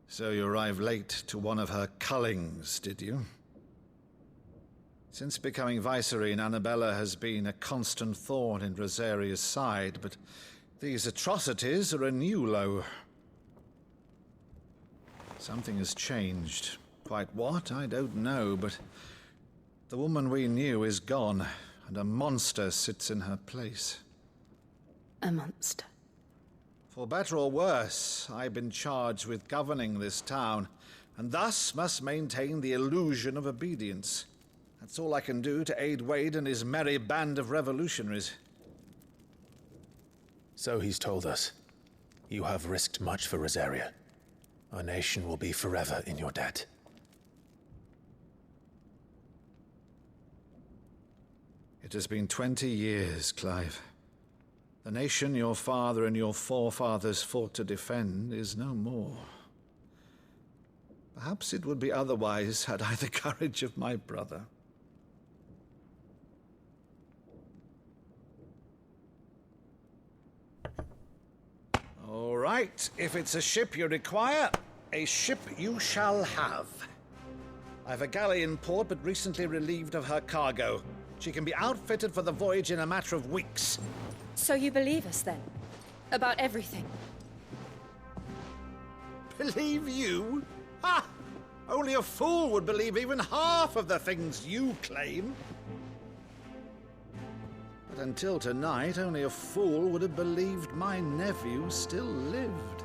So you arrived late to one of her cullings, did you? Since becoming Vicereine, Annabella has been a constant thorn in Rosaria's side, but these atrocities are a new low. Something has changed. Quite what, I don't know, but the woman we knew is gone, and a monster sits in her place. A monster? For better or worse, I've been charged with governing this town, and thus must maintain the illusion of obedience. That's all I can do to aid Wade and his merry band of revolutionaries. So he's told us. You have risked much for Rosaria. Our nation will be forever in your debt. It has been 20 years, Clive. The nation your father and your forefathers fought to defend is no more. Perhaps it would be otherwise had I the courage of my brother. All right, if it's a ship you require, a ship you shall have. I've a galley in port, but recently relieved of her cargo. She can be outfitted for the voyage in a matter of weeks. So you believe us, then? About everything? Believe you? Ha! Only a fool would believe even half of the things you claim. But until tonight, only a fool would have believed my nephew still lived.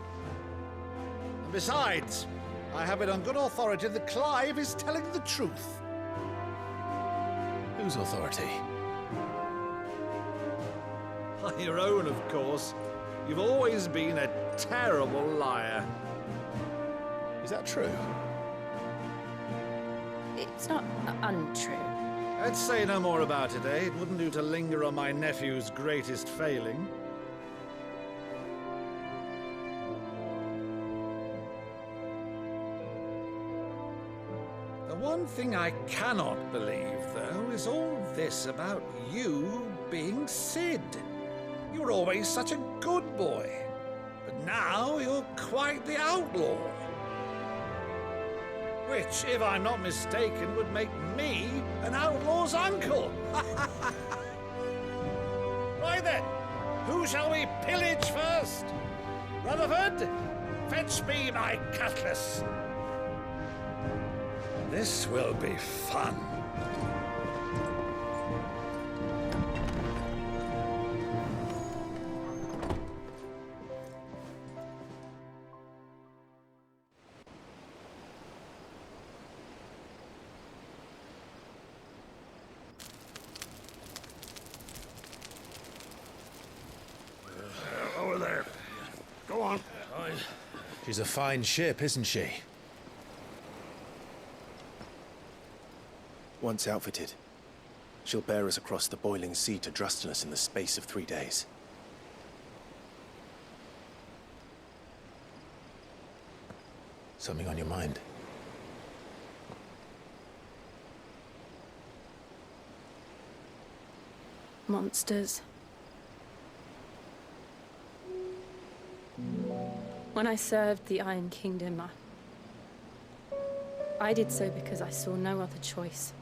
And besides, I have it on good authority that Clive is telling the truth. Whose authority? On your own, of course. You've always been a terrible liar. Is that true? It's not untrue. Let's say no more about it, eh? It wouldn't do to linger on my nephew's greatest failing. The one thing I cannot believe, though, is all this about you being Sid. You were always such a good boy, but now you're quite the outlaw. Which, if I'm not mistaken, would make me an outlaw's uncle. Right then, who Who shall we pillage first? Rutherford, fetch me my cutlass. This will be fun. Over there. Go on. She's a fine ship, isn't she? Once outfitted, she'll bear us across the boiling sea to Drustinus in the space of 3 days. Something on your mind? Monsters. When I served the Iron Kingdom, I did so because I saw no other choice.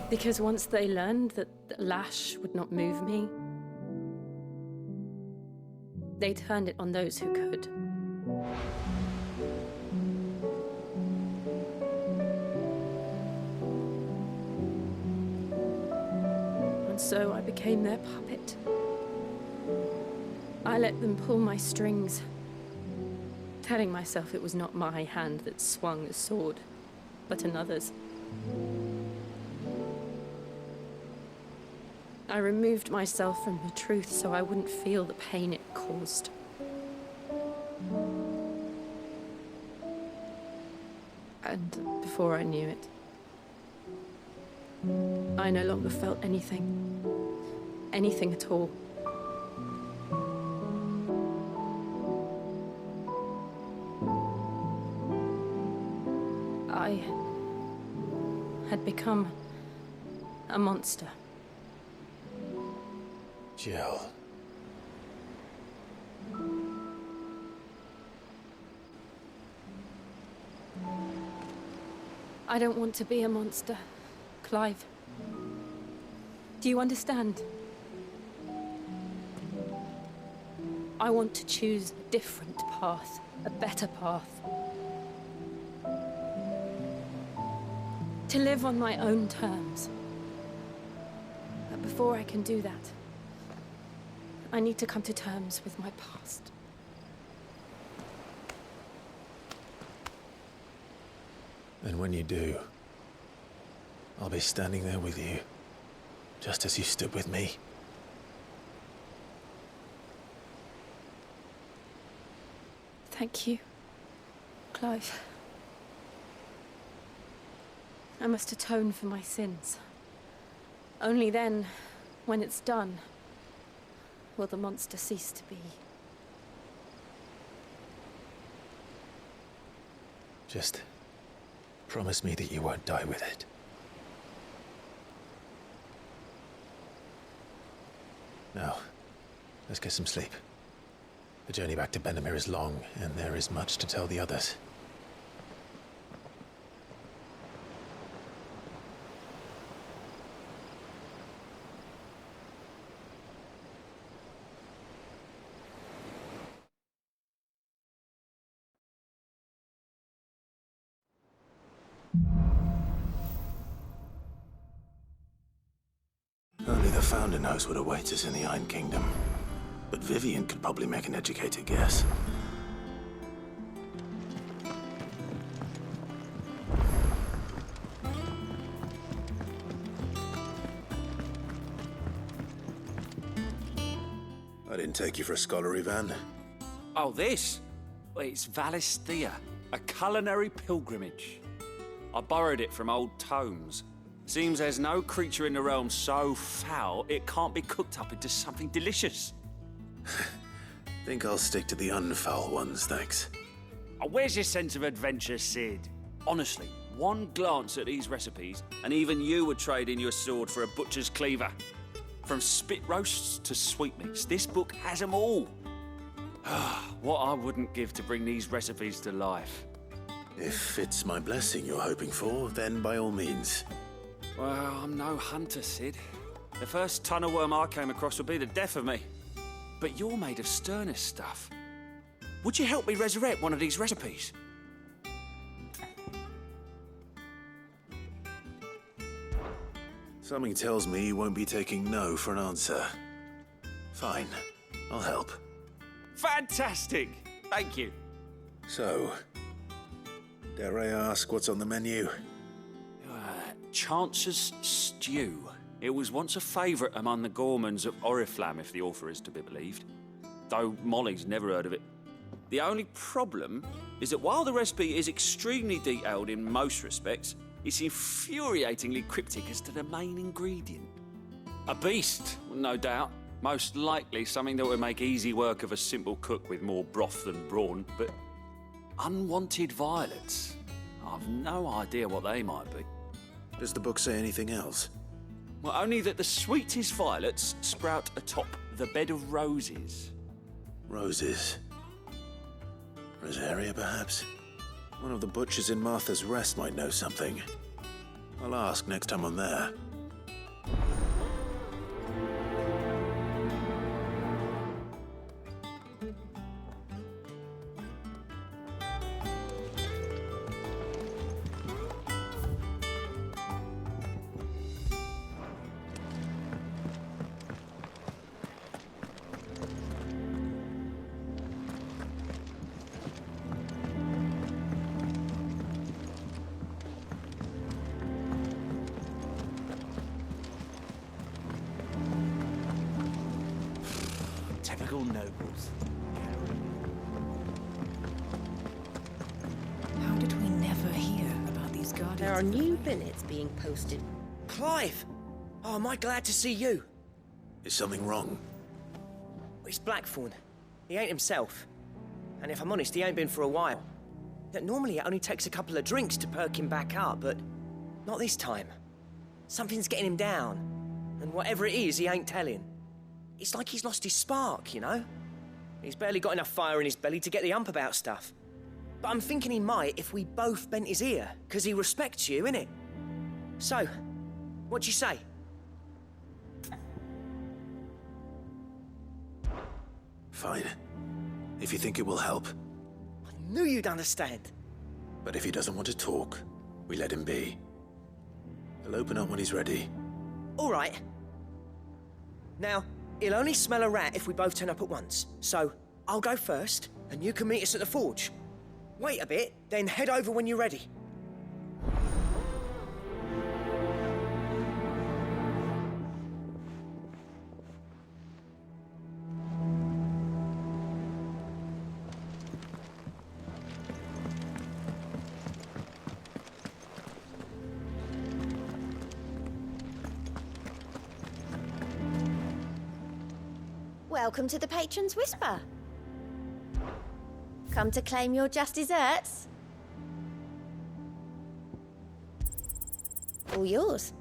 Because once they learned that the lash would not move me, they turned it on those who could. And so I became their puppet. I let them pull my strings, telling myself it was not my hand that swung the sword, but another's. I removed myself from the truth so I wouldn't feel the pain it caused. And before I knew it, I no longer felt anything. Anything at all. I had become a monster. Jill. I don't want to be a monster, Clive. Do you understand? I want to choose a different path, a better path. To live on my own terms. But before I can do that, I need to come to terms with my past. And when you do, I'll be standing there with you, just as you stood with me. Thank you, Clive. I must atone for my sins. Only then, when it's done, will the monster cease to be. Just promise me that you won't die with it. Now, let's get some sleep. The journey back to Benamir is long, and there is much to tell the others. Only the Founder knows what awaits us in the Iron Kingdom. But Vivian could probably make an educated guess. I didn't take you for a scholarly van. Oh, this? Well, it's Valisthea, a culinary pilgrimage. I borrowed it from old tomes. Seems there's no creature in the realm so foul it can't be cooked up into something delicious. Think I'll stick to the unfoul ones, thanks. Oh, where's your sense of adventure, Sid? Honestly, one glance at these recipes, and even you would trade in your sword for a butcher's cleaver. From spit roasts to sweetmeats, this book has them all. What I wouldn't give to bring these recipes to life. If it's my blessing you're hoping for, then by all means. Well, I'm no hunter, Sid. The first ton of worm I came across would be the death of me. But you're made of sterner stuff. Would you help me resurrect one of these recipes? Something tells me you won't be taking no for an answer. Fine, I'll help. Fantastic! Thank you. So, dare I ask what's on the menu? Chance's Stew. It was once a favourite among the gourmands of Oriflamme, if the author is to be believed. Though Molly's never heard of it. The only problem is that while the recipe is extremely detailed in most respects, it's infuriatingly cryptic as to the main ingredient. A beast, no doubt. Most likely something that would make easy work of a simple cook with more broth than brawn, but unwanted violets. I've no idea what they might be. Does the book say anything else? Well, only that the sweetest violets sprout atop the bed of roses. Roses. Rosaria, perhaps? One of the butchers in Martha's Rest might know something. I'll ask next time I'm there. Typical nobles. How did we never hear about these guardians? There are new billets being posted. Clive! Oh, am I glad to see you? Is something wrong? It's Blackthorn. He ain't himself. And if I'm honest, he ain't been for a while. Normally it only takes a couple of drinks to perk him back up, but not this time. Something's getting him down. And whatever it is, he ain't telling. It's like he's lost his spark, you know? He's barely got enough fire in his belly to get the ump about stuff. But I'm thinking he might if we both bent his ear, because he respects you, innit? So, what do you say? Fine. If you think it will help. I knew you'd understand. But if he doesn't want to talk, we let him be. He'll open up when he's ready. All right. Now, he'll only smell a rat if we both turn up at once. So, I'll go first, and you can meet us at the forge. Wait a bit, then head over when you're ready. Welcome to the Patron's Whisper. Come to claim your just desserts? All yours.